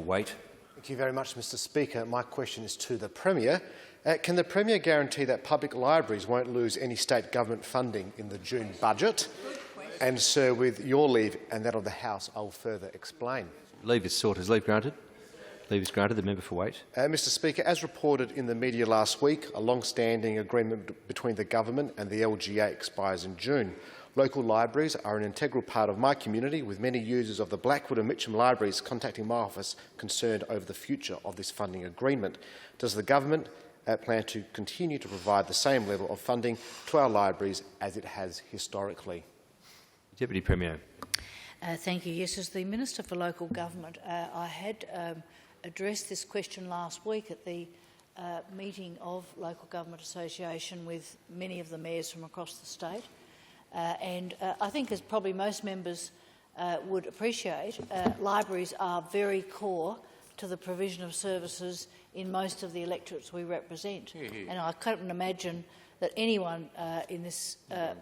for Waite. Thank you very much, Mr Speaker. My question is to the Premier. Can the Premier guarantee that public libraries won't lose any state government funding in the June budget? And, sir, with your leave and that of the House, I will further explain. Leave is sought. Is leave granted? Leave is granted. The member for Waite. Mr Speaker, as reported in the media last week, a long-standing agreement between the government and the LGA expires in June. Local libraries are an integral part of my community, with many users of the Blackwood and Mitcham libraries contacting my office concerned over the future of this funding agreement. Does the government plan to continue to provide the same level of funding to our libraries as it has historically? Deputy Premier. Thank you. Yes, as the Minister for Local Government, I had addressed this question last week at the meeting of Local Government Association with many of the mayors from across the state. I think, as probably most members would appreciate, libraries are very core to the provision of services in most of the electorates we represent. And I couldn't imagine that anyone in this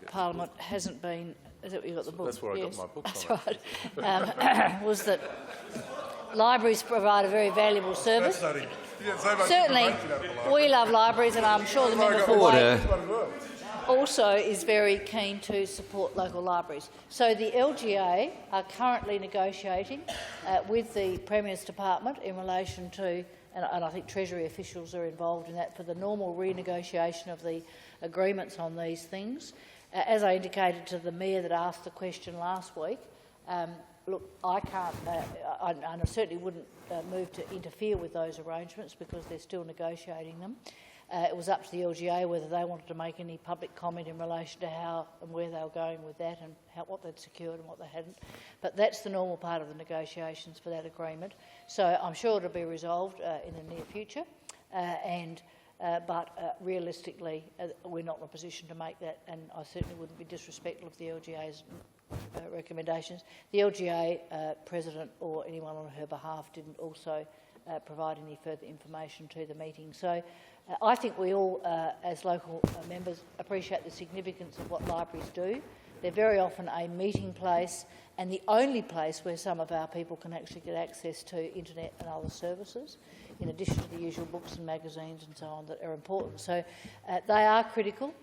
Parliament hasn't been. Is that where you got the book? That's where I got my book. That's right. Was that libraries provide a very valuable service. Certainly, we love libraries, and I'm sure the member for Waite also is very keen to support local libraries. So the LGA are currently negotiating with the Premier's Department in relation to, and I think Treasury officials are involved in that, for the normal renegotiation of the agreements on these things. As I indicated to the Mayor that asked the question last week, look, I can't, and I certainly wouldn't move to interfere with those arrangements because they're still negotiating them. It was up to the LGA whether they wanted to make any public comment in relation to how and where they were going with that and what they'd secured and what they hadn't. But that's the normal part of the negotiations for that agreement. So I'm sure it'll be resolved in the near future. But realistically, we're not in a position to make that, and I certainly wouldn't be disrespectful of the LGA's recommendations. The LGA President or anyone on her behalf didn't also provide any further information to the meeting. So I think we all, as local members, appreciate the significance of what libraries do. They're very often a meeting place and the only place where some of our people can actually get access to internet and other services, in addition to the usual books and magazines and so on that are important. So they are critical.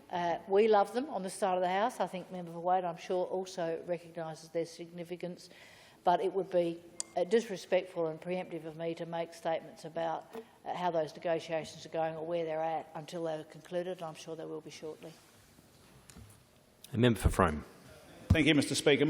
We love them on this side of the House. I think Member for Waite, I'm sure, also recognises their significance, but it would be disrespectful and preemptive of me to make statements about how those negotiations are going or where they're at until they're concluded. I'm sure they will be shortly. A member for Frome. Thank you, Mr Speaker.